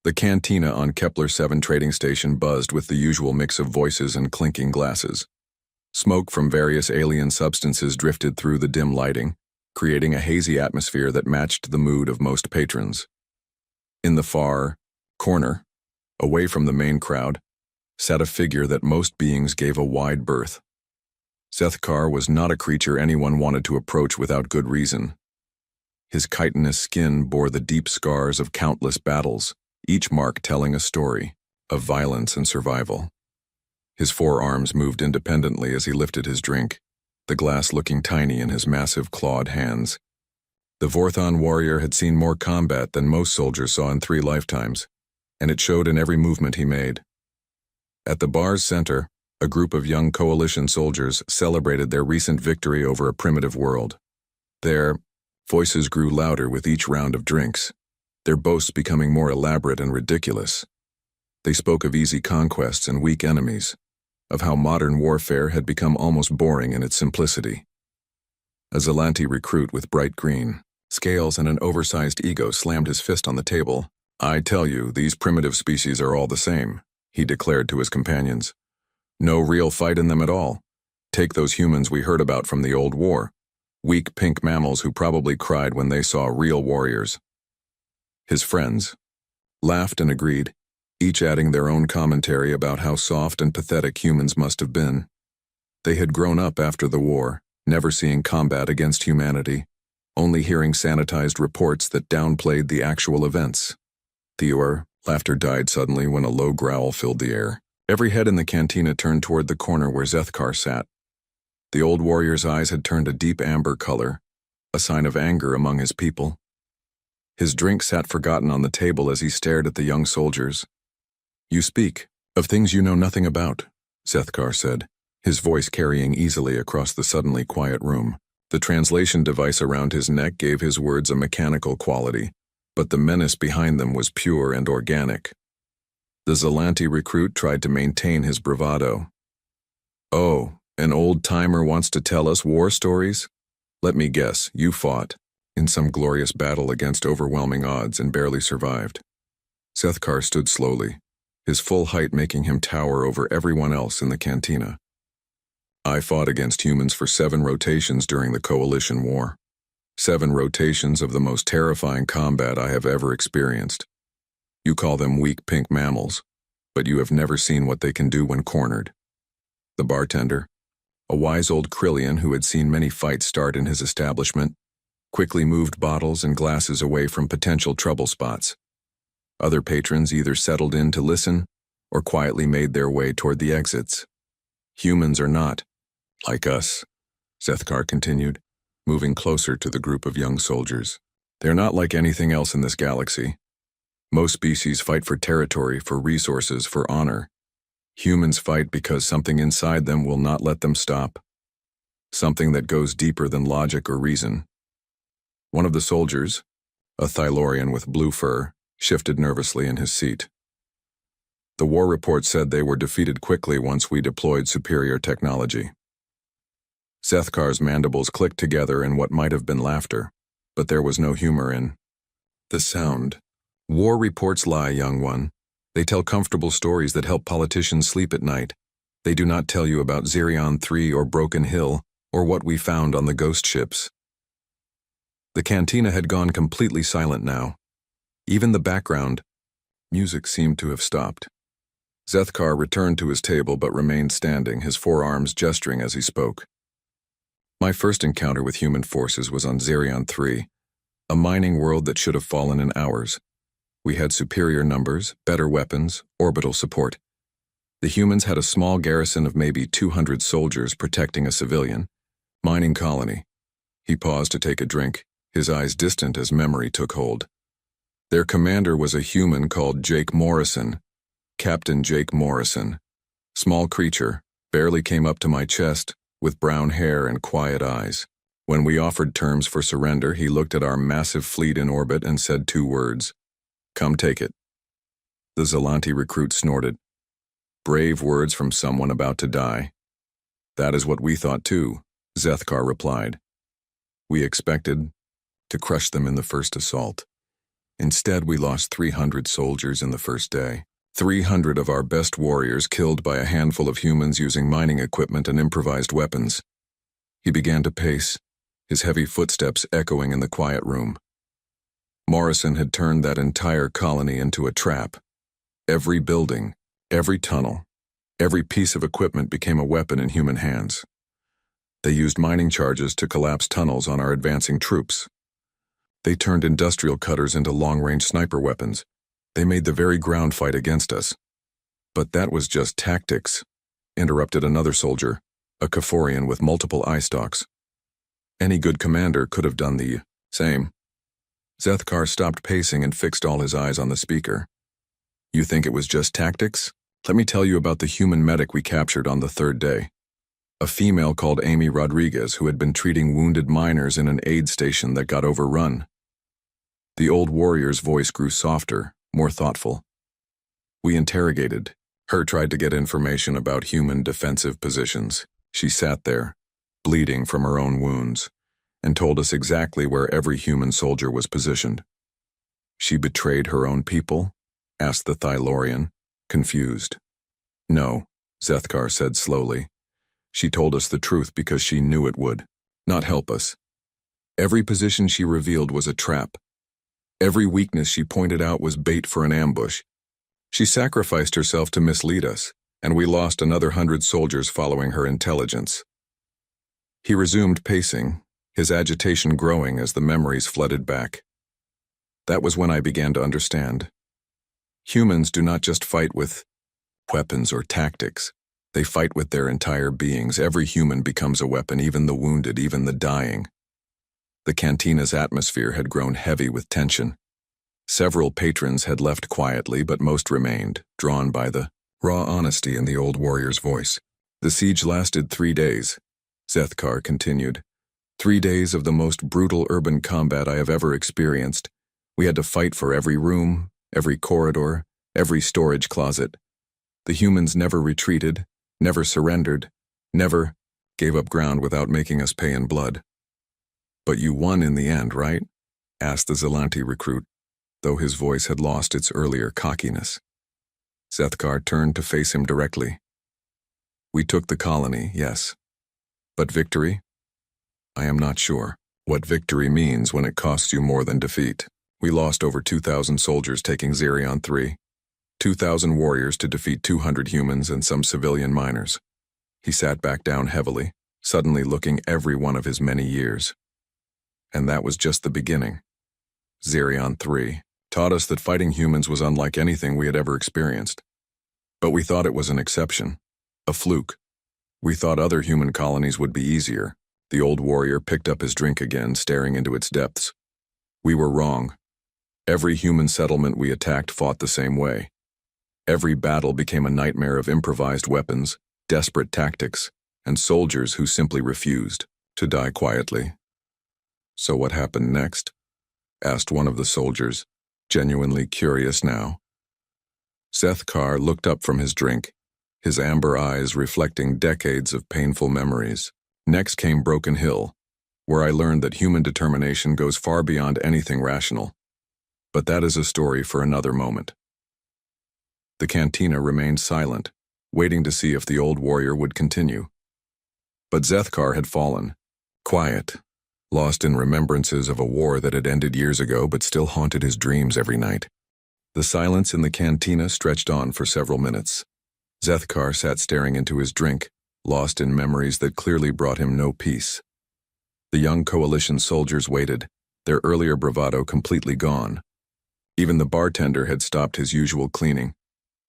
The cantina on Kepler 7 trading station buzzed with the usual mix of voices and clinking glasses. Smoke from various alien substances drifted through the dim lighting, creating a hazy atmosphere that matched the mood of most patrons. In the far corner, away from the main crowd, sat a figure that most beings gave a wide berth. Zethkar was not a creature anyone wanted to approach without good reason. His chitinous skin bore the deep scars of countless battles, each mark telling a story of violence and survival. His forearms moved independently as he lifted his drink, the glass looking tiny in his massive clawed hands. The Vorthon warrior had seen more combat than most soldiers saw in 3 lifetimes, and it showed in every movement he made. At the bar's center, a group of young coalition soldiers celebrated their recent victory over a primitive world. Their voices grew louder with each round of drinks, their boasts becoming more elaborate and ridiculous. They spoke of easy conquests and weak enemies, of how modern warfare had become almost boring in its simplicity. A Zelanti recruit with bright green scales and an oversized ego slammed his fist on the table. "I tell you, these primitive species are all the same," he declared to his companions. "No real fight in them at all. Take those humans we heard about from the old war. Weak pink mammals who probably cried when they saw real warriors." His friends laughed and agreed, each adding their own commentary about how soft and pathetic humans must have been. They had grown up after the war, never seeing combat against humanity, only hearing sanitized reports that downplayed the actual events. Laughter died suddenly when a low growl filled the air. Every head in the cantina turned toward the corner where Zethkar sat. The old warrior's eyes had turned a deep amber color, a sign of anger among his people. His drink sat forgotten on the table as he stared at the young soldiers. "You speak of things you know nothing about," Zethkar said, his voice carrying easily across the suddenly quiet room. The translation device around his neck gave his words a mechanical quality, but the menace behind them was pure and organic. The Zelanti recruit tried to maintain his bravado. "Oh, an old-timer wants to tell us war stories? Let me guess, you fought in some glorious battle against overwhelming odds and barely survived." Zethkar stood slowly, his full height making him tower over everyone else in the cantina. "I fought against humans for 7 rotations during the Coalition War. 7 rotations of the most terrifying combat I have ever experienced. You call them weak pink mammals, but you have never seen what they can do when cornered." The bartender, a wise old Krillian who had seen many fights start in his establishment, quickly moved bottles and glasses away from potential trouble spots. Other patrons either settled in to listen or quietly made their way toward the exits. "Humans are not like us," Zethkar continued, moving closer to the group of young soldiers. "They're not like anything else in this galaxy. Most species fight for territory, for resources, for honor. Humans fight because something inside them will not let them stop. Something that goes deeper than logic or reason." One of the soldiers, a Thylorian with blue fur, shifted nervously in his seat. "The war report said they were defeated quickly once we deployed superior technology." Zethkar's mandibles clicked together in what might have been laughter, but there was no humor in the sound. "War reports lie, young one. They tell comfortable stories that help politicians sleep at night. They do not tell you about Zerion 3 or Broken Hill or what we found on the ghost ships." The cantina had gone completely silent now. Even the background music seemed to have stopped. Zethkar returned to his table but remained standing, his forearms gesturing as he spoke. "My first encounter with human forces was on Zerion 3, a mining world that should have fallen in hours. We had superior numbers, better weapons, orbital support. The humans had a small garrison of maybe 200 soldiers protecting a civilian mining colony." He paused to take a drink, his eyes distant as memory took hold. "Their commander was a human called Jake Morrison, Captain Jake Morrison. Small creature, barely came up to my chest, with brown hair and quiet eyes. When we offered terms for surrender, he looked at our massive fleet in orbit and said 2 words. Come take it." The Zelanti recruit snorted. "Brave words from someone about to die." "That is what we thought too," Zethkar replied. "We expected to crush them in the first assault." Instead, we lost 300 soldiers in the first day. 300 of our best warriors killed by a handful of humans using mining equipment and improvised weapons. He began to pace, his heavy footsteps echoing in the quiet room. Morrison had turned that entire colony into a trap. Every building, every tunnel, every piece of equipment became a weapon in human hands. They used mining charges to collapse tunnels on our advancing troops. They turned industrial cutters into long-range sniper weapons. They made the very ground fight against us. But that was just tactics, interrupted another soldier, a Kaforian with multiple eye stalks. Any good commander could have done the same. Zethkar stopped pacing and fixed all his eyes on the speaker. You think it was just tactics? Let me tell you about the human medic we captured on the third day. A female called Amy Rodriguez who had been treating wounded miners in an aid station that got overrun. The old warrior's voice grew softer, more thoughtful. We interrogated. Her tried to get information about human defensive positions. She sat there, bleeding from her own wounds, and told us exactly where every human soldier was positioned. She betrayed her own people? Asked the Thylorian, confused. No, Zethkar said slowly. She told us the truth because she knew it would, not help us. Every position she revealed was a trap. Every weakness she pointed out was bait for an ambush. She sacrificed herself to mislead us, and we lost another 100 soldiers following her intelligence. He resumed pacing, his agitation growing as the memories flooded back. That was when I began to understand. Humans do not just fight with weapons or tactics. They fight with their entire beings. Every human becomes a weapon, even the wounded, even the dying. The cantina's atmosphere had grown heavy with tension. Several patrons had left quietly, but most remained, drawn by the raw honesty in the old warrior's voice. The siege lasted 3 days, Zethkar continued. 3 days of the most brutal urban combat I have ever experienced. We had to fight for every room, every corridor, every storage closet. The humans never retreated, never surrendered, never gave up ground without making us pay in blood. But you won in the end, right? Asked the Zelanti recruit, though his voice had lost its earlier cockiness. Zethkar turned to face him directly. We took the colony, yes. But victory? I am not sure what victory means when it costs you more than defeat. We lost over 2,000 soldiers taking Zerion 3, 2,000 warriors to defeat 200 humans and some civilian miners. He sat back down heavily, suddenly looking every one of his many years. And that was just the beginning. Zerion 3 taught us that fighting humans was unlike anything we had ever experienced. But we thought it was an exception, a fluke. We thought other human colonies would be easier. The old warrior picked up his drink again, staring into its depths. We were wrong. Every human settlement we attacked fought the same way. Every battle became a nightmare of improvised weapons, desperate tactics, and soldiers who simply refused to die quietly. So what happened next? Asked one of the soldiers, genuinely curious now. Zethkar looked up from his drink, his amber eyes reflecting decades of painful memories. Next came Broken Hill, where I learned that human determination goes far beyond anything rational. But that is a story for another moment. The cantina remained silent, waiting to see if the old warrior would continue. But Zethkar had fallen, quiet, lost in remembrances of a war that had ended years ago but still haunted his dreams every night. The silence in the cantina stretched on for several minutes. Zethkar sat staring into his drink, lost in memories that clearly brought him no peace. The young coalition soldiers waited, their earlier bravado completely gone. Even the bartender had stopped his usual cleaning,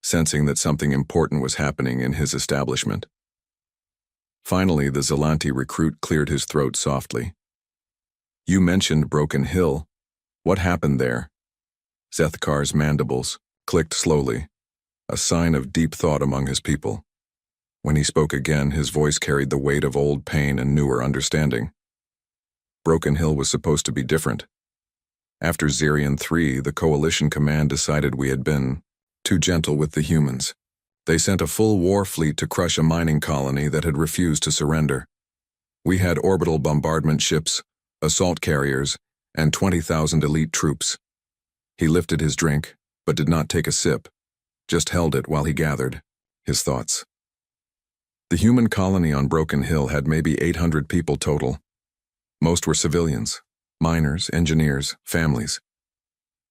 sensing that something important was happening in his establishment. Finally, the Zelanti recruit cleared his throat softly. You mentioned Broken Hill. What happened there? Zethkar's mandibles clicked slowly, a sign of deep thought among his people. When he spoke again, his voice carried the weight of old pain and newer understanding. Broken Hill was supposed to be different. After Zerion 3, the Coalition Command decided we had been too gentle with the humans. They sent a full war fleet to crush a mining colony that had refused to surrender. We had orbital bombardment ships, assault carriers, and 20,000 elite troops. He lifted his drink, but did not take a sip, just held it while he gathered his thoughts. The human colony on Broken Hill had maybe 800 people total. Most were civilians, miners, engineers, families.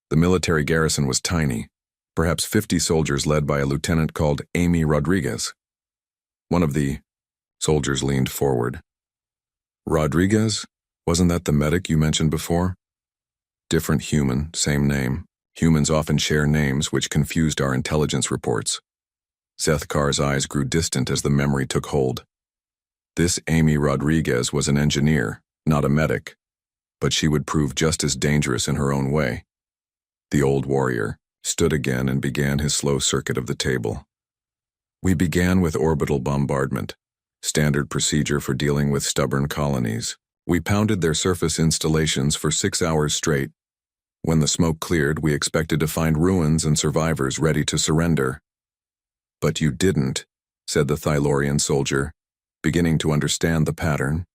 The military garrison was tiny, perhaps 50 soldiers led by a lieutenant called Amy Rodriguez. One of the soldiers leaned forward. Rodriguez? Wasn't that the medic you mentioned before? Different human, same name. Humans often share names, which confused our intelligence reports. Zethkar's eyes grew distant as the memory took hold. This Amy Rodriguez was an engineer, not a medic, but she would prove just as dangerous in her own way. The old warrior stood again and began his slow circuit of the table. We began with orbital bombardment, standard procedure for dealing with stubborn colonies. We pounded their surface installations for 6 hours straight. When the smoke cleared, we expected to find ruins and survivors ready to surrender. But you didn't, said the Thylorian soldier, beginning to understand the pattern.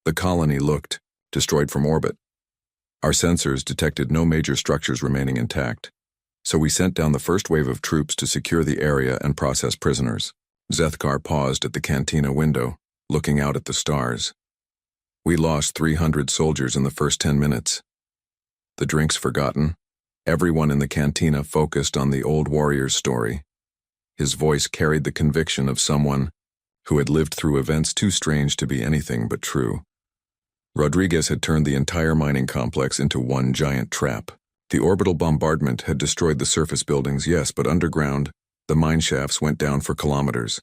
The colony looked destroyed from orbit. Our sensors detected no major structures remaining intact, so we sent down the first wave of troops to secure the area and process prisoners. Zethkar paused at the cantina window, looking out at the stars. We lost 300 soldiers in the first 10 minutes. The drinks forgotten, everyone in the cantina focused on the old warrior's story. His voice carried the conviction of someone who had lived through events too strange to be anything but true. Rodriguez had turned the entire mining complex into one giant trap. The orbital bombardment had destroyed the surface buildings, yes, but underground, the mine shafts went down for kilometers.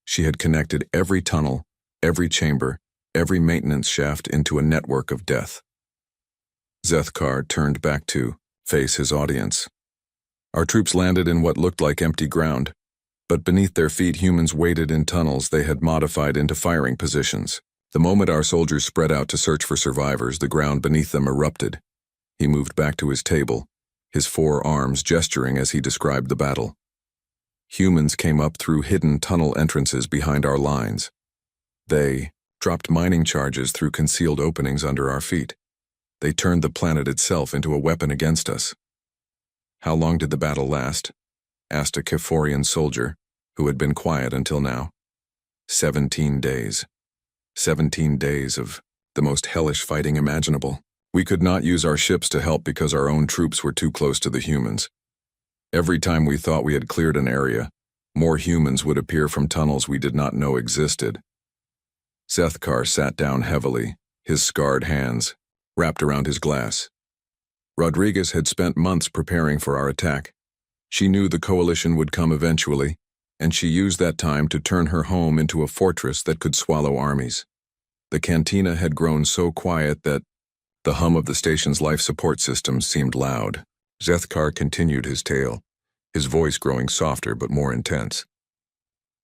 She had connected every tunnel, every chamber, every maintenance shaft into a network of death. Zethkar turned back to face his audience. Our troops landed in what looked like empty ground, but beneath their feet humans waited in tunnels they had modified into firing positions. The moment our soldiers spread out to search for survivors, the ground beneath them erupted. He moved back to his table, his 4 arms gesturing as he described the battle. Humans came up through hidden tunnel entrances behind our lines. They dropped mining charges through concealed openings under our feet. They turned the planet itself into a weapon against us. How long did the battle last? Asked a Keforian soldier, who had been quiet until now. 17 days. 17 days of the most hellish fighting imaginable. We could not use our ships to help because our own troops were too close to the humans. Every time we thought we had cleared an area, more humans would appear from tunnels we did not know existed. Zethkar sat down heavily, his scarred hands wrapped around his glass. Rodriguez had spent months preparing for our attack. She knew the coalition would come eventually, and she used that time to turn her home into a fortress that could swallow armies. The cantina had grown so quiet that the hum of the station's life support system seemed loud. Zethkar continued his tale, his voice growing softer but more intense.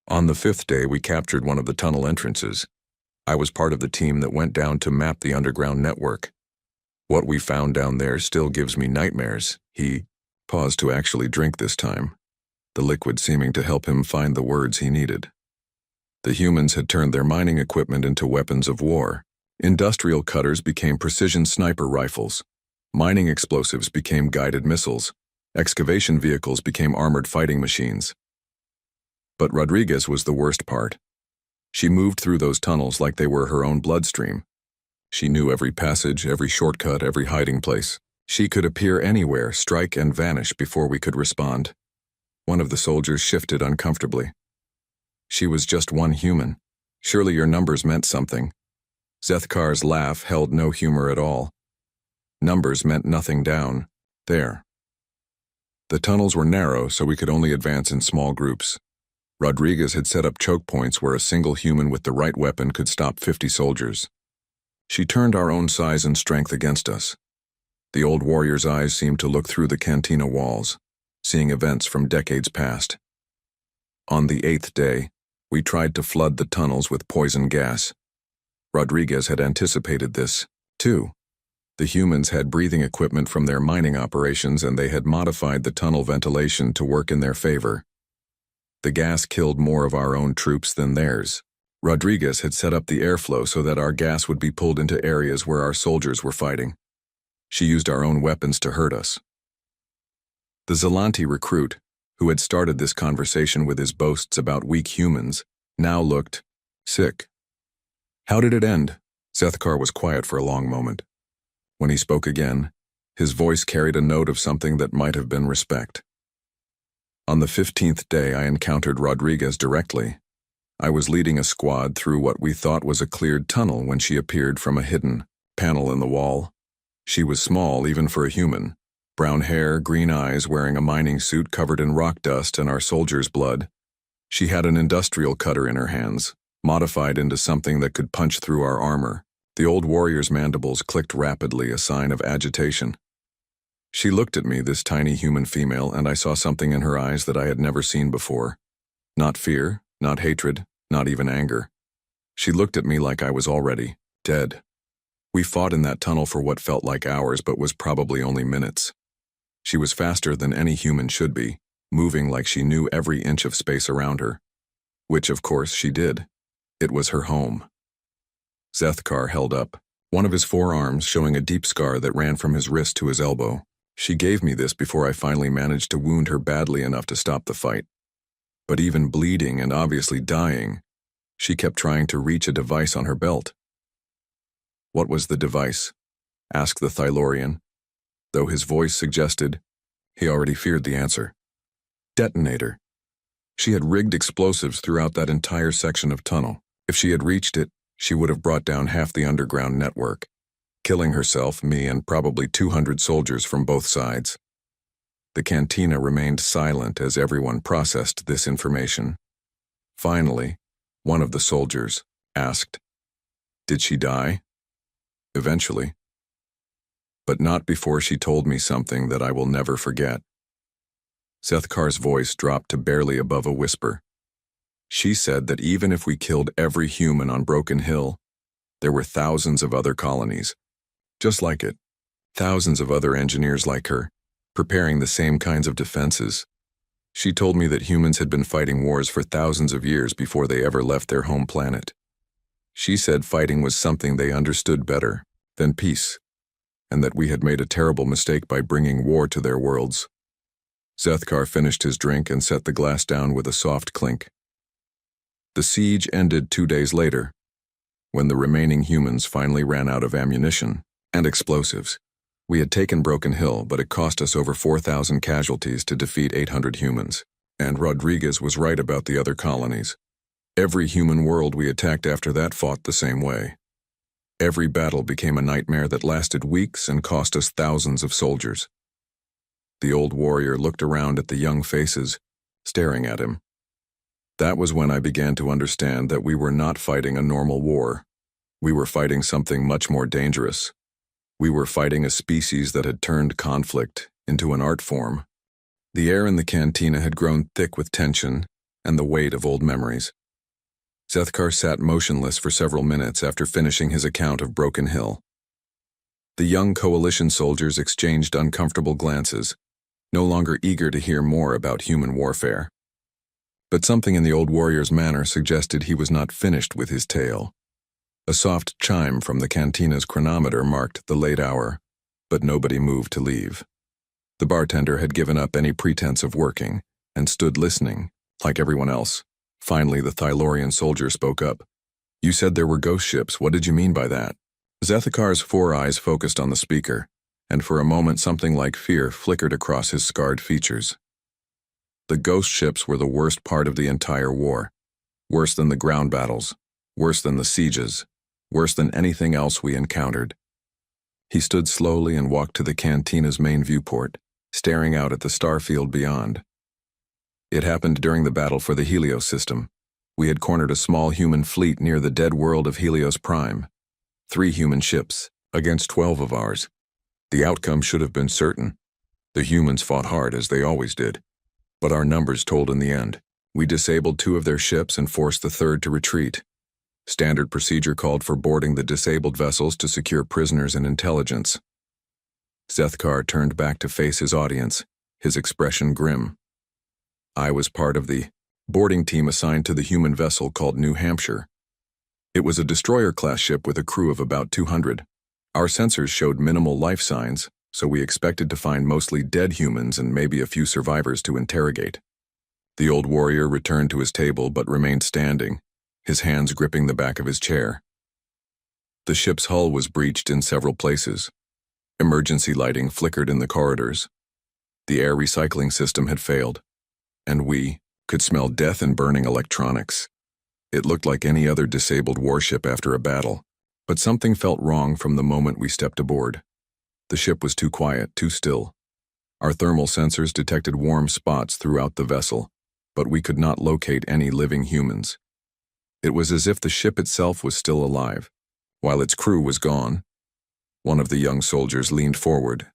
On the 5th day, we captured one of the tunnel entrances. I was part of the team that went down to map the underground network. What we found down there still gives me nightmares. He paused to actually drink this time, the liquid seeming to help him find the words he needed. The humans had turned their mining equipment into weapons of war. Industrial cutters became precision sniper rifles. Mining explosives became guided missiles. Excavation vehicles became armored fighting machines. But Rodriguez was the worst part. She moved through those tunnels like they were her own bloodstream. She knew every passage, every shortcut, every hiding place. She could appear anywhere, strike and vanish before we could respond. One of the soldiers shifted uncomfortably. She was just one human. Surely your numbers meant something. Zethkar's laugh held no humor at all. Numbers meant nothing down there. The tunnels were narrow, so we could only advance in small groups. Rodriguez had set up choke points where a single human with the right weapon could stop 50 soldiers. She turned our own size and strength against us. The old warrior's eyes seemed to look through the cantina walls, seeing events from decades past. On the 8th day, we tried to flood the tunnels with poison gas. Rodriguez had anticipated this, too. The humans had breathing equipment from their mining operations, and they had modified the tunnel ventilation to work in their favor. The gas killed more of our own troops than theirs. Rodriguez had set up the airflow so that our gas would be pulled into areas where our soldiers were fighting. She used our own weapons to hurt us. The Zelanti recruit, who had started this conversation with his boasts about weak humans, now looked sick. How did it end? Zethkar was quiet for a long moment. When he spoke again, his voice carried a note of something that might have been respect. On the 15th day, I encountered Rodriguez directly. I was leading a squad through what we thought was a cleared tunnel when she appeared from a hidden panel in the wall. She was small even for a human. Brown hair, green eyes, wearing a mining suit covered in rock dust and our soldiers' blood. She had an industrial cutter in her hands, modified into something that could punch through our armor. The old warrior's mandibles clicked rapidly, a sign of agitation. She looked at me, this tiny human female, and I saw something in her eyes that I had never seen before. Not fear, not hatred, not even anger. She looked at me like I was already dead. We fought in that tunnel for what felt like hours but was probably only minutes. She was faster than any human should be, moving like she knew every inch of space around her. Which, of course, she did. It was her home. Zethkar held up, one of his forearms showing a deep scar that ran from his wrist to his elbow. She gave me this before I finally managed to wound her badly enough to stop the fight. But even bleeding and obviously dying, she kept trying to reach a device on her belt. What was the device? Asked the Thylorian, though his voice suggested he already feared the answer. Detonator. She had rigged explosives throughout that entire section of tunnel. If she had reached it, she would have brought down half the underground network, killing herself, me, and probably 200 soldiers from both sides. The cantina remained silent as everyone processed this information. Finally, one of the soldiers asked, "Did she die?" Eventually. But not before she told me something that I will never forget. Zethkar's voice dropped to barely above a whisper. She said that even if we killed every human on Broken Hill, there were thousands of other colonies, just like it, thousands of other engineers like her, preparing the same kinds of defenses. She told me that humans had been fighting wars for thousands of years before they ever left their home planet. She said fighting was something they understood better than peace, and that we had made a terrible mistake by bringing war to their worlds. Zethkar finished his drink and set the glass down with a soft clink. The siege ended 2 days later, when the remaining humans finally ran out of ammunition and explosives. We had taken Broken Hill, but it cost us over 4,000 casualties to defeat 800 humans, and Rodriguez was right about the other colonies. Every human world we attacked after that fought the same way. Every battle became a nightmare that lasted weeks and cost us thousands of soldiers. The old warrior looked around at the young faces, staring at him. That was when I began to understand that we were not fighting a normal war. We were fighting something much more dangerous. We were fighting a species that had turned conflict into an art form. The air in the cantina had grown thick with tension and the weight of old memories. Zethkar sat motionless for several minutes after finishing his account of Broken Hill. The young coalition soldiers exchanged uncomfortable glances, no longer eager to hear more about human warfare. But something in the old warrior's manner suggested he was not finished with his tale. A soft chime from the cantina's chronometer marked the late hour, but nobody moved to leave. The bartender had given up any pretense of working and stood listening, like everyone else. Finally, the Thylorian soldier spoke up. "You said there were ghost ships. What did you mean by that?" Zethakar's 4 eyes focused on the speaker, and for a moment something like fear flickered across his scarred features. The ghost ships were the worst part of the entire war. Worse than the ground battles, worse than the sieges, worse than anything else we encountered. He stood slowly and walked to the cantina's main viewport, staring out at the starfield beyond. It happened during the battle for the Helios system. We had cornered a small human fleet near the dead world of Helios Prime. 3 human ships, against 12 of ours. The outcome should have been certain. The humans fought hard, as they always did. But our numbers told in the end. We disabled 2 of their ships and forced the 3rd to retreat. Standard procedure called for boarding the disabled vessels to secure prisoners and intelligence. Zethkar turned back to face his audience, his expression grim. I was part of the boarding team assigned to the human vessel called New Hampshire. It was a destroyer-class ship with a crew of about 200. Our sensors showed minimal life signs, so we expected to find mostly dead humans and maybe a few survivors to interrogate. The old warrior returned to his table but remained standing, his hands gripping the back of his chair. The ship's hull was breached in several places. Emergency lighting flickered in the corridors. The air recycling system had failed, and we could smell death and burning electronics. It looked like any other disabled warship after a battle, but something felt wrong from the moment we stepped aboard. The ship was too quiet, too still. Our thermal sensors detected warm spots throughout the vessel, but we could not locate any living humans. It was as if the ship itself was still alive, while its crew was gone. One of the young soldiers leaned forward.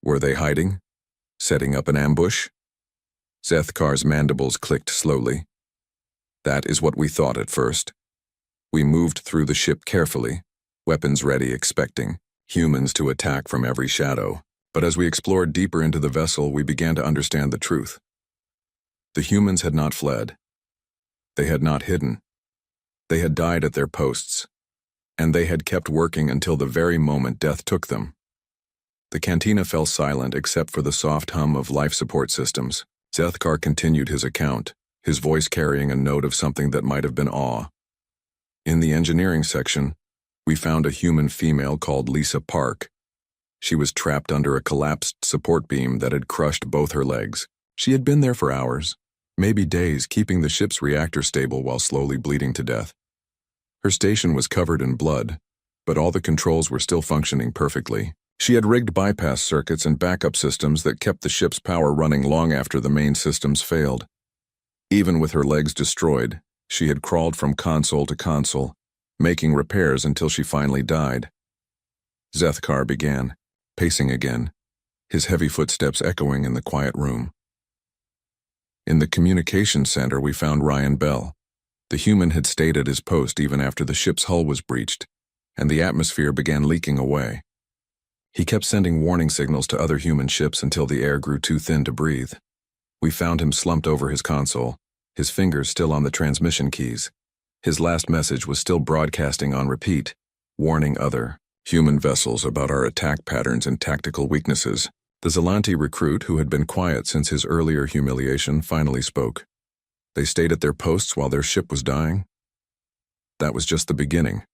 Were they hiding? Setting up an ambush? Zethkar's mandibles clicked slowly. That is what we thought at first. We moved through the ship carefully, weapons ready, expecting humans to attack from every shadow. But as we explored deeper into the vessel, we began to understand the truth. The humans had not fled. They had not hidden. They had died at their posts, and they had kept working until the very moment death took them. The cantina fell silent except for the soft hum of life support systems. Zethkar continued his account, his voice carrying a note of something that might have been awe. In the engineering section, we found a human female called Lisa Park. She was trapped under a collapsed support beam that had crushed both her legs. She had been there for hours, maybe days, keeping the ship's reactor stable while slowly bleeding to death. Her station was covered in blood, but all the controls were still functioning perfectly. She had rigged bypass circuits and backup systems that kept the ship's power running long after the main systems failed. Even with her legs destroyed, she had crawled from console to console, making repairs until she finally died. Zethkar began, pacing again, his heavy footsteps echoing in the quiet room. In the communications center, we found Ryan Bell. The human had stayed at his post even after the ship's hull was breached, and the atmosphere began leaking away. He kept sending warning signals to other human ships until the air grew too thin to breathe. We found him slumped over his console, his fingers still on the transmission keys. His last message was still broadcasting on repeat, warning other human vessels about our attack patterns and tactical weaknesses. The Zelanti recruit, who had been quiet since his earlier humiliation, finally spoke. They stayed at their posts while their ship was dying? That was just the beginning,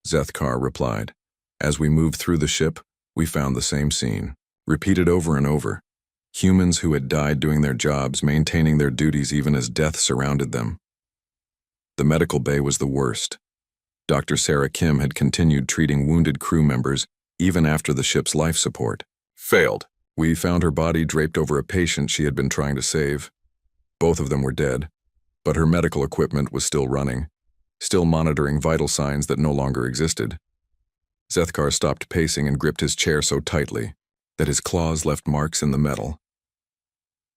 Zethkar replied. As we moved through the ship, we found the same scene, repeated over and over. Humans who had died doing their jobs, maintaining their duties even as death surrounded them. The medical bay was the worst. Dr. Sarah Kim had continued treating wounded crew members even after the ship's life support failed. We found her body draped over a patient she had been trying to save. Both of them were dead, but her medical equipment was still running, still monitoring vital signs that no longer existed. Zethkar stopped pacing and gripped his chair so tightly that his claws left marks in the metal.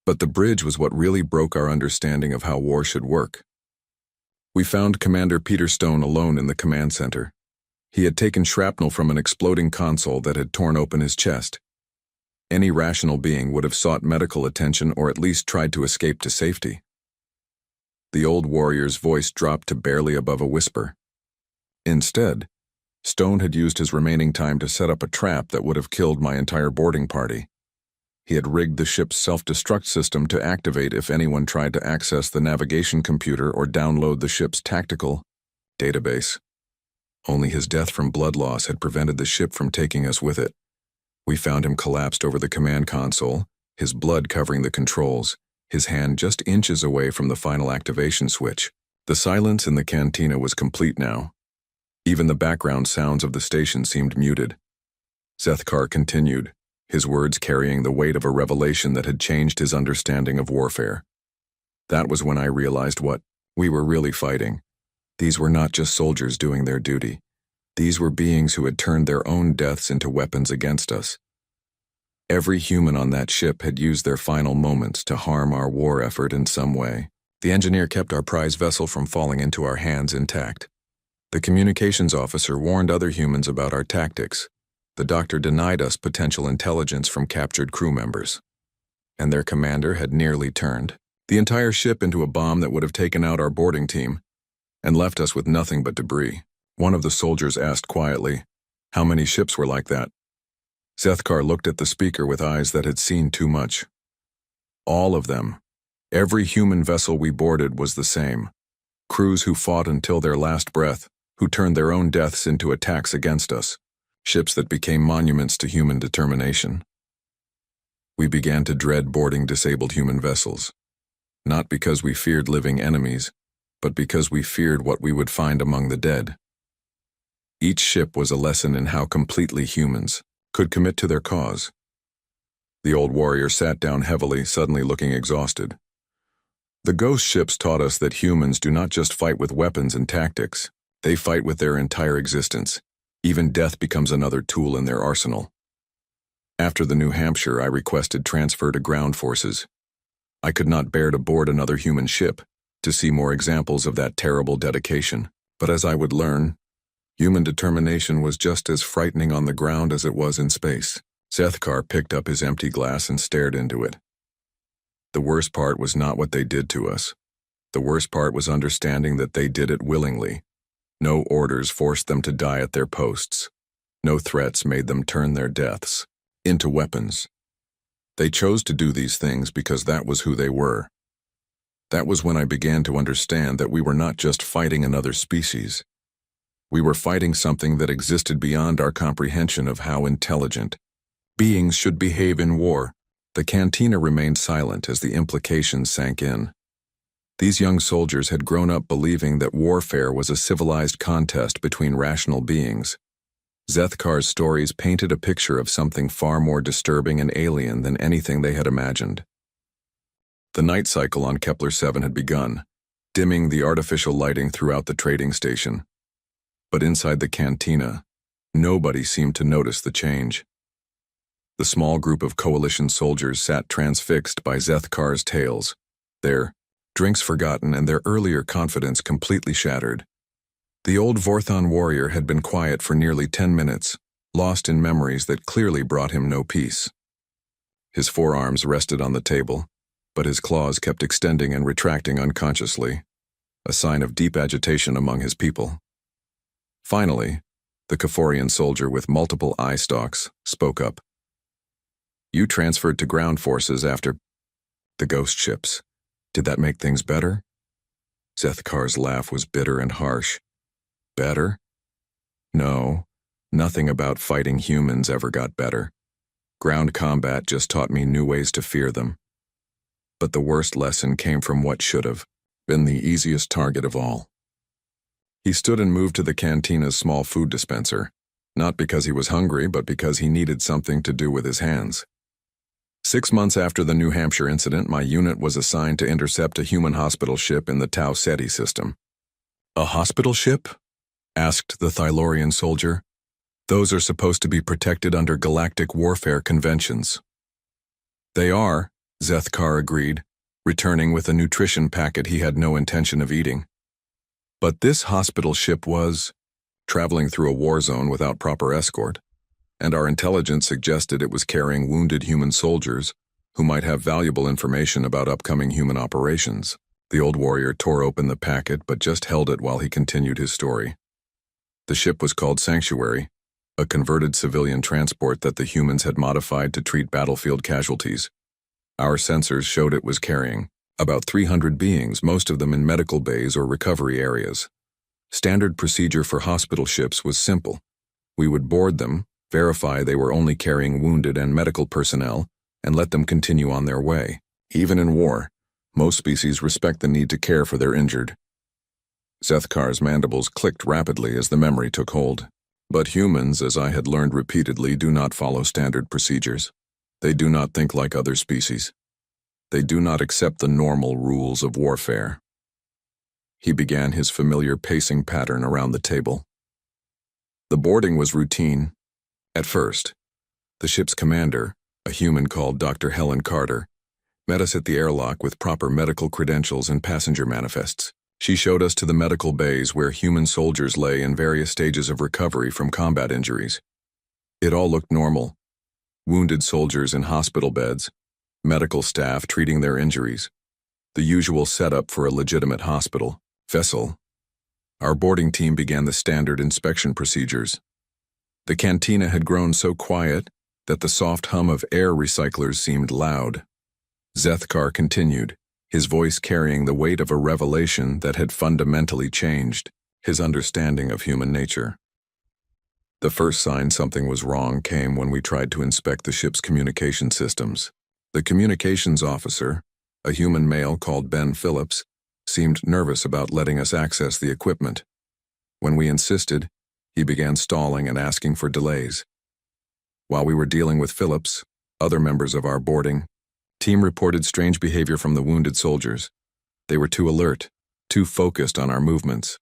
But the bridge was what really broke our understanding of how war should work. We found Commander Peter Stone alone in the command center. He had taken shrapnel from an exploding console that had torn open his chest. Any rational being would have sought medical attention or at least tried to escape to safety. The old warrior's voice dropped to barely above a whisper. Instead, Stone had used his remaining time to set up a trap that would have killed my entire boarding party. He had rigged the ship's self-destruct system to activate if anyone tried to access the navigation computer or download the ship's tactical database. Only his death from blood loss had prevented the ship from taking us with it. We found him collapsed over the command console, his blood covering the controls, his hand just inches away from the final activation switch. The silence in the cantina was complete now. Even the background sounds of the station seemed muted. Zethkar continued, his words carrying the weight of a revelation that had changed his understanding of warfare. That was when I realized what we were really fighting. These were not just soldiers doing their duty. These were beings who had turned their own deaths into weapons against us. Every human on that ship had used their final moments to harm our war effort in some way. The engineer kept our prize vessel from falling into our hands intact. The communications officer warned other humans about our tactics. The doctor denied us potential intelligence from captured crew members. And their commander had nearly turned the entire ship into a bomb that would have taken out our boarding team and left us with nothing but debris. One of the soldiers asked quietly, "How many ships were like that?" Zethkar looked at the speaker with eyes that had seen too much. All of them. Every human vessel we boarded was the same. Crews who fought until their last breath, who turned their own deaths into attacks against us. Ships that became monuments to human determination. We began to dread boarding disabled human vessels. Not because we feared living enemies, but because we feared what we would find among the dead. Each ship was a lesson in how completely humans could commit to their cause. The old warrior sat down heavily, suddenly looking exhausted. The ghost ships taught us that humans do not just fight with weapons and tactics, they fight with their entire existence. Even death becomes another tool in their arsenal. After the New Hampshire, I requested transfer to ground forces. I could not bear to board another human ship, to see more examples of that terrible dedication. But as I would learn, human determination was just as frightening on the ground as it was in space. Zethkar picked up his empty glass and stared into it. The worst part was not what they did to us. The worst part was understanding that they did it willingly. No orders forced them to die at their posts. No threats made them turn their deaths into weapons. They chose to do these things because that was who they were. That was when I began to understand that we were not just fighting another species. We were fighting something that existed beyond our comprehension of how intelligent beings should behave in war. The cantina remained silent as the implications sank in. These young soldiers had grown up believing that warfare was a civilized contest between rational beings. Zethkar's stories painted a picture of something far more disturbing and alien than anything they had imagined. The night cycle on Kepler 7 had begun, dimming the artificial lighting throughout the trading station. But inside the cantina, nobody seemed to notice the change. The small group of coalition soldiers sat transfixed by Zethkar's tales, their drinks forgotten and their earlier confidence completely shattered. The old Vorthon warrior had been quiet for nearly 10 minutes, lost in memories that clearly brought him no peace. His forearms rested on the table, but his claws kept extending and retracting unconsciously, a sign of deep agitation among his people. Finally, the Kaforian soldier with multiple eye stalks spoke up. "You transferred to ground forces after the ghost ships. Did that make things better?" Zethkar's laugh was bitter and harsh. Better? No, nothing about fighting humans ever got better. Ground combat just taught me new ways to fear them. But the worst lesson came from what should have been the easiest target of all. He stood and moved to the cantina's small food dispenser, not because he was hungry, but because he needed something to do with his hands. 6 months after the New Hampshire incident, my unit was assigned to intercept a human hospital ship in the Tau Ceti system. "A hospital ship?" asked the Thylorian soldier. "Those are supposed to be protected under galactic warfare conventions." "They are," Zethkar agreed, returning with a nutrition packet he had no intention of eating. But this hospital ship was traveling through a war zone without proper escort, and our intelligence suggested it was carrying wounded human soldiers who might have valuable information about upcoming human operations. The old warrior tore open the packet but just held it while he continued his story. The ship was called Sanctuary, a converted civilian transport that the humans had modified to treat battlefield casualties. Our sensors showed it was carrying about 300 beings, most of them in medical bays or recovery areas. Standard procedure for hospital ships was simple. We would board them, verify they were only carrying wounded and medical personnel, and let them continue on their way. Even in war, most species respect the need to care for their injured. Zethkar's mandibles clicked rapidly as the memory took hold. But humans, as I had learned repeatedly, do not follow standard procedures. They do not think like other species. They do not accept the normal rules of warfare. He began his familiar pacing pattern around the table. The boarding was routine. At first, the ship's commander, a human called Dr. Helen Carter, met us at the airlock with proper medical credentials and passenger manifests. She showed us to the medical bays where human soldiers lay in various stages of recovery from combat injuries. It all looked normal. Wounded soldiers in hospital beds, medical staff treating their injuries. The usual setup for a legitimate hospital vessel. Our boarding team began the standard inspection procedures. The cantina had grown so quiet, that the soft hum of air recyclers seemed loud. Zethkar continued, his voice carrying the weight of a revelation that had fundamentally changed his understanding of human nature. The first sign something was wrong came when we tried to inspect the ship's communication systems. The communications officer, a human male called Ben Phillips, seemed nervous about letting us access the equipment. When we insisted, he began stalling and asking for delays. While we were dealing with Phillips, other members of our boarding team reported strange behavior from the wounded soldiers. They were too alert, too focused on our movements.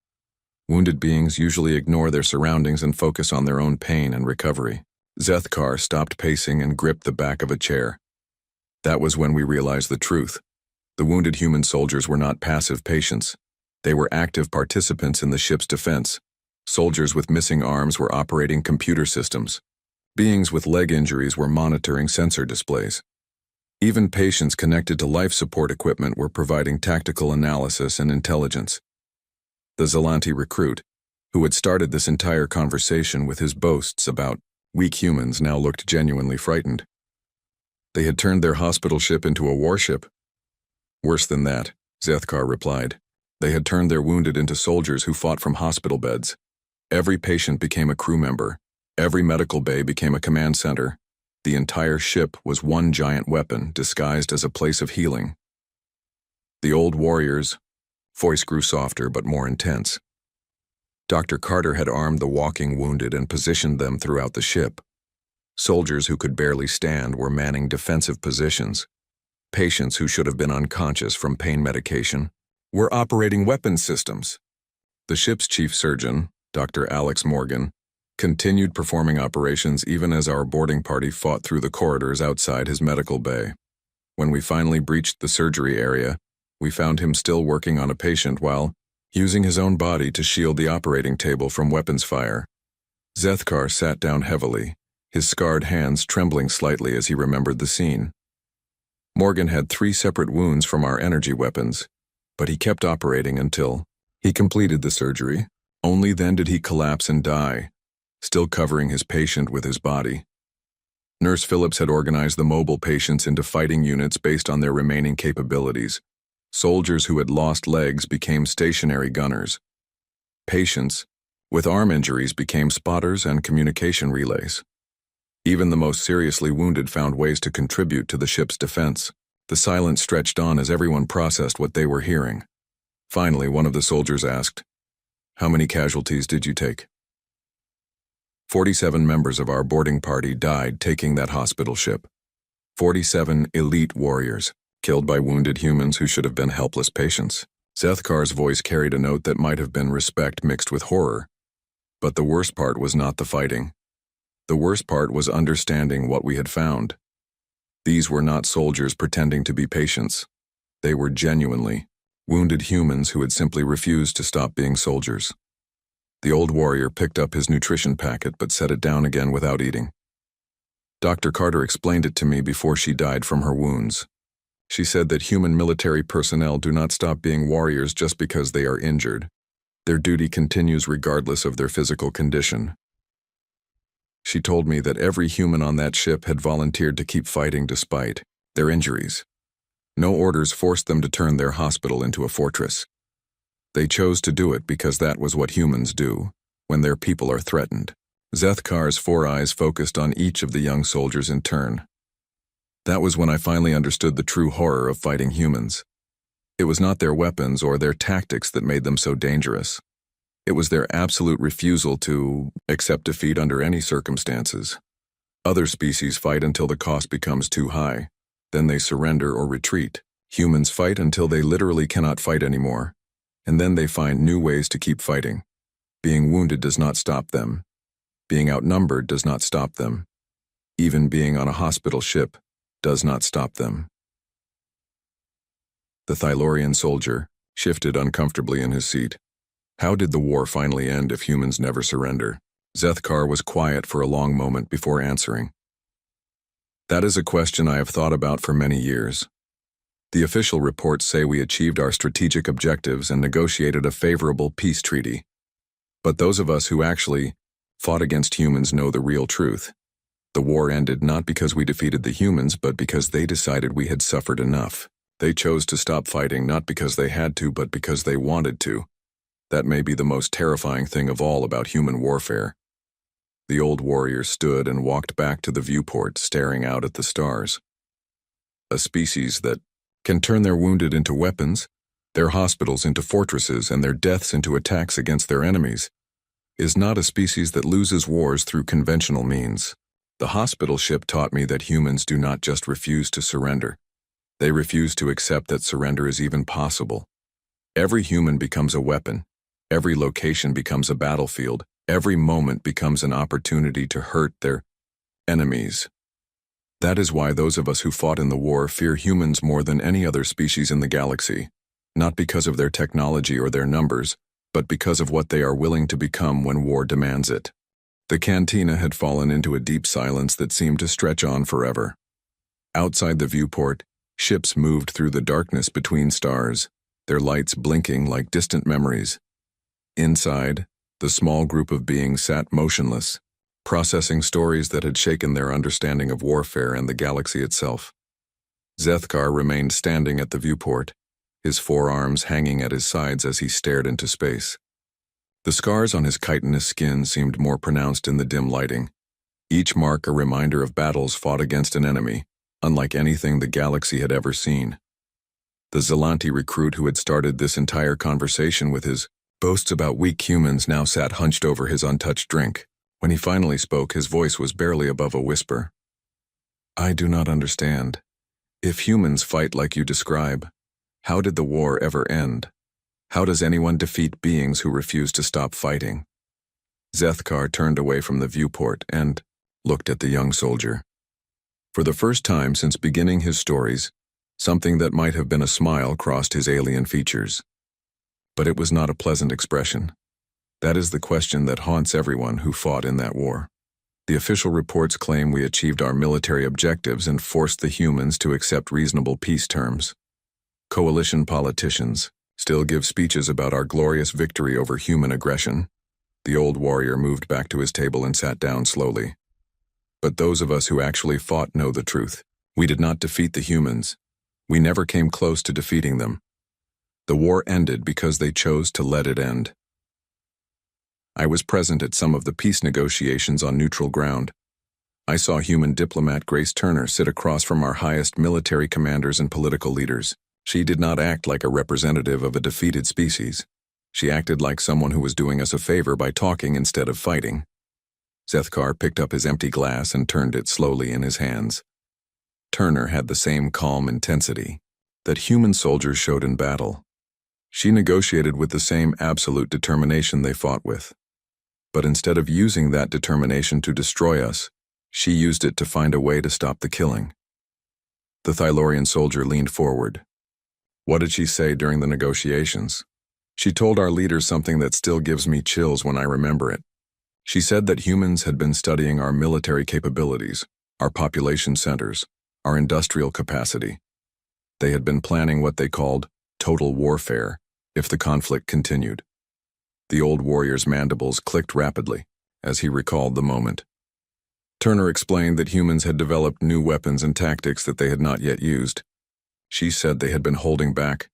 Wounded beings usually ignore their surroundings and focus on their own pain and recovery. Zethkar stopped pacing and gripped the back of a chair. That was when we realized the truth. The wounded human soldiers were not passive patients. They were active participants in the ship's defense. Soldiers with missing arms were operating computer systems. Beings with leg injuries were monitoring sensor displays. Even patients connected to life support equipment were providing tactical analysis and intelligence. The Zelanti recruit, who had started this entire conversation with his boasts about weak humans, now looked genuinely frightened. They had turned their hospital ship into a warship. Worse than that, Zethkar replied. They had turned their wounded into soldiers who fought from hospital beds. Every patient became a crew member. Every medical bay became a command center. The entire ship was one giant weapon disguised as a place of healing. The old warriors' voice grew softer but more intense. Dr. Carter had armed the walking wounded and positioned them throughout the ship. Soldiers who could barely stand were manning defensive positions. Patients who should have been unconscious from pain medication were operating weapons systems. The ship's chief surgeon, Dr. Alex Morgan, continued performing operations even as our boarding party fought through the corridors outside his medical bay. When we finally breached the surgery area, we found him still working on a patient while using his own body to shield the operating table from weapons fire. Zethkar sat down heavily, his scarred hands trembling slightly as he remembered the scene. Morgan had 3 separate wounds from our energy weapons, but he kept operating until he completed the surgery. Only then did he collapse and die, still covering his patient with his body. Nurse Phillips had organized the mobile patients into fighting units based on their remaining capabilities. Soldiers who had lost legs became stationary gunners. Patients with arm injuries became spotters and communication relays. Even the most seriously wounded found ways to contribute to the ship's defense. The silence stretched on as everyone processed what they were hearing. Finally, one of the soldiers asked, "How many casualties did you take?" 47 members of our boarding party died taking that hospital ship. 47 elite warriors, killed by wounded humans who should have been helpless patients. Zethkar's voice carried a note that might have been respect mixed with horror. But the worst part was not the fighting. The worst part was understanding what we had found. These were not soldiers pretending to be patients. They were genuinely wounded humans who had simply refused to stop being soldiers. The old warrior picked up his nutrition packet but set it down again without eating. Dr. Carter explained it to me before she died from her wounds. She said that human military personnel do not stop being warriors just because they are injured. Their duty continues regardless of their physical condition. She told me that every human on that ship had volunteered to keep fighting despite their injuries. No orders forced them to turn their hospital into a fortress. They chose to do it because that was what humans do when their people are threatened. Zethkar's 4 eyes focused on each of the young soldiers in turn. That was when I finally understood the true horror of fighting humans. It was not their weapons or their tactics that made them so dangerous. It was their absolute refusal to accept defeat under any circumstances. Other species fight until the cost becomes too high. Then they surrender or retreat. Humans fight until they literally cannot fight anymore. And then they find new ways to keep fighting. Being wounded does not stop them. Being outnumbered does not stop them. Even being on a hospital ship does not stop them. The Thylorian soldier shifted uncomfortably in his seat. How did the war finally end if humans never surrender? Zethkar was quiet for a long moment before answering. That is a question I have thought about for many years. The official reports say we achieved our strategic objectives and negotiated a favorable peace treaty. But those of us who actually fought against humans know the real truth. The war ended not because we defeated the humans, but because they decided we had suffered enough. They chose to stop fighting not because they had to, but because they wanted to. That may be the most terrifying thing of all about human warfare. The old warrior stood and walked back to the viewport, staring out at the stars. A species that can turn their wounded into weapons, their hospitals into fortresses, and their deaths into attacks against their enemies, is not a species that loses wars through conventional means. The hospital ship taught me that humans do not just refuse to surrender. They refuse to accept that surrender is even possible. Every human becomes a weapon. Every location becomes a battlefield. Every moment becomes an opportunity to hurt their enemies. That is why those of us who fought in the war fear humans more than any other species in the galaxy, not because of their technology or their numbers, but because of what they are willing to become when war demands it. The cantina had fallen into a deep silence that seemed to stretch on forever. Outside the viewport, ships moved through the darkness between stars, their lights blinking like distant memories. Inside, the small group of beings sat motionless, processing stories that had shaken their understanding of warfare and the galaxy itself. Zethkar remained standing at the viewport, his forearms hanging at his sides as he stared into space. The scars on his chitinous skin seemed more pronounced in the dim lighting, each mark a reminder of battles fought against an enemy, unlike anything the galaxy had ever seen. The Zelanti recruit who had started this entire conversation with his boasts about weak humans now sat hunched over his untouched drink. When he finally spoke, his voice was barely above a whisper. "I do not understand. If humans fight like you describe, how did the war ever end? How does anyone defeat beings who refuse to stop fighting?" Zethkar turned away from the viewport and looked at the young soldier. For the first time since beginning his stories, something that might have been a smile crossed his alien features. But it was not a pleasant expression. That is the question that haunts everyone who fought in that war. The official reports claim we achieved our military objectives and forced the humans to accept reasonable peace terms. Coalition politicians still give speeches about our glorious victory over human aggression. The old warrior moved back to his table and sat down slowly. But those of us who actually fought know the truth. We did not defeat the humans. We never came close to defeating them. The war ended because they chose to let it end. I was present at some of the peace negotiations on neutral ground. I saw human diplomat Grace Turner sit across from our highest military commanders and political leaders. She did not act like a representative of a defeated species. She acted like someone who was doing us a favor by talking instead of fighting. Zethkar picked up his empty glass and turned it slowly in his hands. Turner had the same calm intensity that human soldiers showed in battle. She negotiated with the same absolute determination they fought with. But instead of using that determination to destroy us, she used it to find a way to stop the killing. The Thylorian soldier leaned forward. What did she say during the negotiations? She told our leaders something that still gives me chills when I remember it. She said that humans had been studying our military capabilities, our population centers, our industrial capacity. They had been planning what they called total warfare if the conflict continued. The old warrior's mandibles clicked rapidly as he recalled the moment. Turner explained that humans had developed new weapons and tactics that they had not yet used. She said they had been holding back,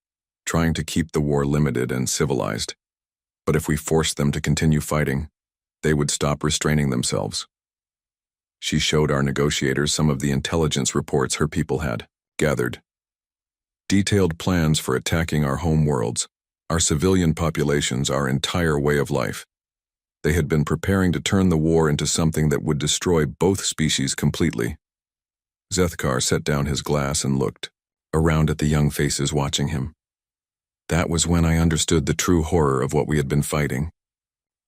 trying to keep the war limited and civilized. But if we forced them to continue fighting, they would stop restraining themselves. She showed our negotiators some of the intelligence reports her people had gathered. Detailed plans for attacking our home worlds, our civilian populations, our entire way of life. They had been preparing to turn the war into something that would destroy both species completely. Zethkar set down his glass and looked around at the young faces watching him. That was when I understood the true horror of what we had been fighting.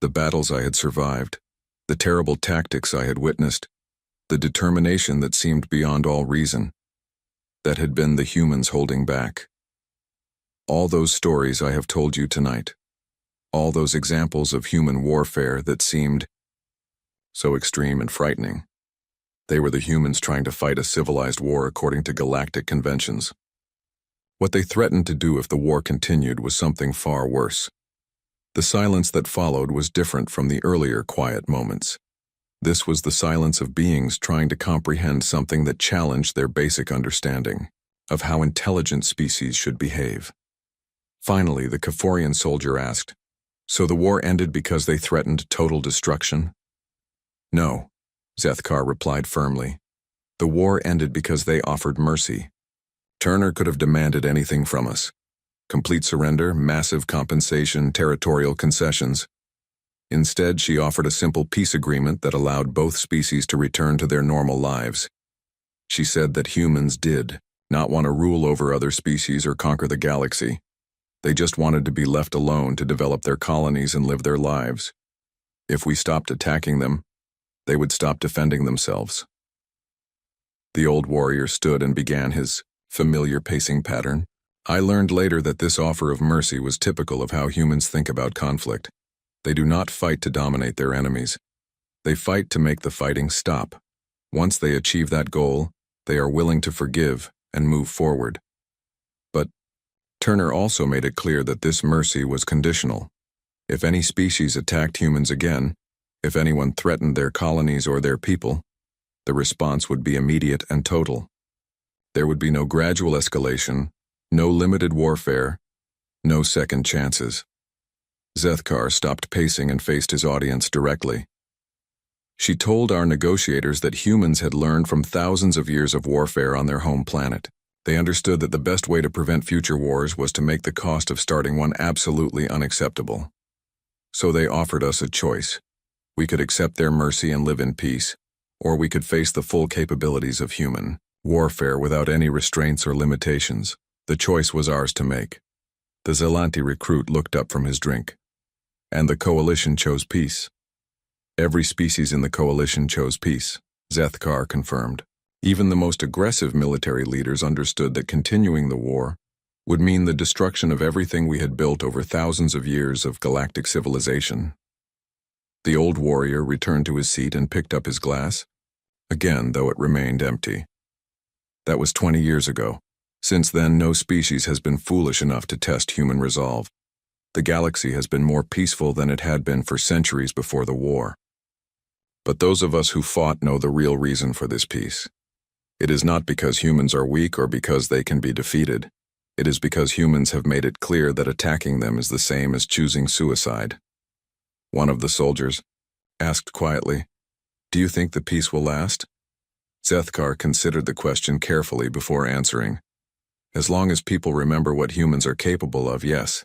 The battles I had survived, the terrible tactics I had witnessed, the determination that seemed beyond all reason. That had been the humans holding back. All those stories I have told you tonight, all those examples of human warfare that seemed so extreme and frightening, they were the humans trying to fight a civilized war according to galactic conventions. What they threatened to do if the war continued was something far worse. The silence that followed was different from the earlier quiet moments. This was the silence of beings trying to comprehend something that challenged their basic understanding of how intelligent species should behave. Finally, the Kaforian soldier asked, "So the war ended because they threatened total destruction?" "No," Zethkar replied firmly. "The war ended because they offered mercy. Turner could have demanded anything from us. Complete surrender, massive compensation, territorial concessions. Instead, she offered a simple peace agreement that allowed both species to return to their normal lives. She said that humans did not want to rule over other species or conquer the galaxy. They just wanted to be left alone to develop their colonies and live their lives. If we stopped attacking them, they would stop defending themselves." The old warrior stood and began his familiar pacing pattern. I learned later that this offer of mercy was typical of how humans think about conflict. They do not fight to dominate their enemies. They fight to make the fighting stop. Once they achieve that goal, they are willing to forgive and move forward. But Turner also made it clear that this mercy was conditional. If any species attacked humans again, if anyone threatened their colonies or their people, the response would be immediate and total. There would be no gradual escalation, no limited warfare, no second chances. Zethkar stopped pacing and faced his audience directly. She told our negotiators that humans had learned from thousands of years of warfare on their home planet. They understood that the best way to prevent future wars was to make the cost of starting one absolutely unacceptable. So they offered us a choice. We could accept their mercy and live in peace, or we could face the full capabilities of human warfare without any restraints or limitations. The choice was ours to make. The Zelanti recruit looked up from his drink. And the coalition chose peace. Every species in the coalition chose peace, Zethkar confirmed. Even the most aggressive military leaders understood that continuing the war would mean the destruction of everything we had built over thousands of years of galactic civilization. The old warrior returned to his seat and picked up his glass, again though it remained empty. That was 20 years ago. Since then, no species has been foolish enough to test human resolve. The galaxy has been more peaceful than it had been for centuries before the war. But those of us who fought know the real reason for this peace. It is not because humans are weak or because they can be defeated. It is because humans have made it clear that attacking them is the same as choosing suicide. One of the soldiers asked quietly, "Do you think the peace will last?" Zethkar considered the question carefully before answering. "As long as people remember what humans are capable of, yes.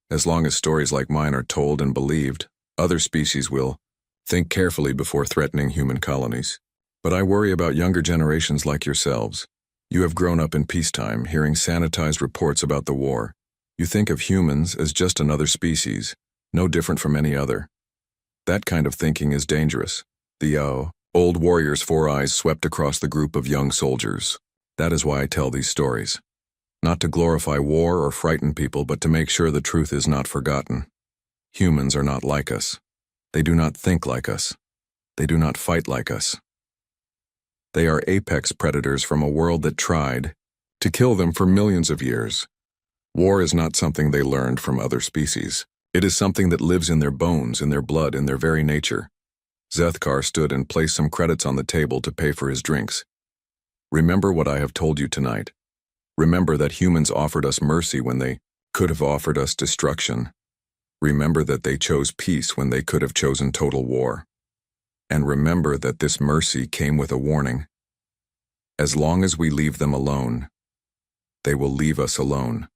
As long as stories like mine are told and believed, other species will. Think carefully before threatening human colonies. But I worry about younger generations like yourselves. You have grown up in peacetime, hearing sanitized reports about the war. You think of humans as just another species, no different from any other. That kind of thinking is dangerous." The old warrior's four eyes swept across the group of young soldiers. "That is why I tell these stories. Not to glorify war or frighten people, but to make sure the truth is not forgotten. Humans are not like us. They do not think like us. They do not fight like us. They are apex predators from a world that tried to kill them for millions of years. War is not something they learned from other species. It is something that lives in their bones, in their blood, in their very nature." Zethkar stood and placed some credits on the table to pay for his drinks. "Remember what I have told you tonight. Remember that humans offered us mercy when they could have offered us destruction. Remember that they chose peace when they could have chosen total war. And remember that this mercy came with a warning. As long as we leave them alone, they will leave us alone.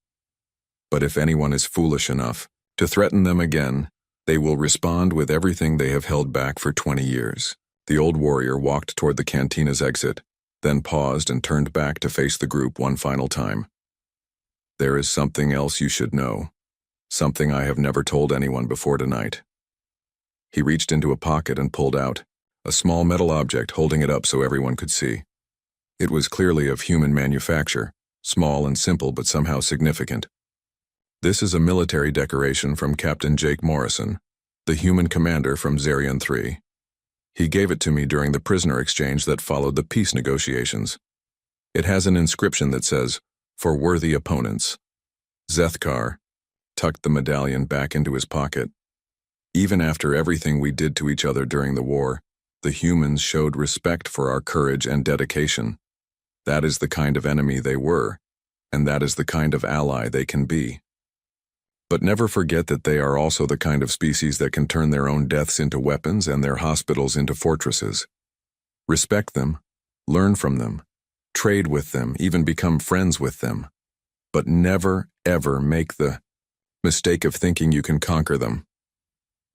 But if anyone is foolish enough to threaten them again, they will respond with everything they have held back for 20 years. The old warrior walked toward the cantina's exit, then paused and turned back to face the group one final time. "There is something else you should know. Something I have never told anyone before tonight." He reached into a pocket and pulled out a small metal object, holding it up so everyone could see. It was clearly of human manufacture, small and simple but somehow significant. "This is a military decoration from Captain Jake Morrison, the human commander from Zarian 3. He gave it to me during the prisoner exchange that followed the peace negotiations. It has an inscription that says, 'For worthy opponents.'" Zethkar tucked the medallion back into his pocket. "Even after everything we did to each other during the war, The humans showed respect for our courage and dedication. That is the kind of enemy they were, and that is the kind of ally they can be. But never forget that they are also the kind of species that can turn their own deaths into weapons and their hospitals into fortresses. Respect them, learn from them, trade with them, even become friends with them. But never, ever make the mistake of thinking you can conquer them.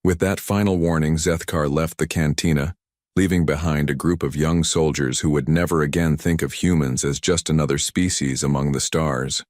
With that final warning, Zethkar left the cantina, leaving behind a group of young soldiers who would never again think of humans as just another species among the stars.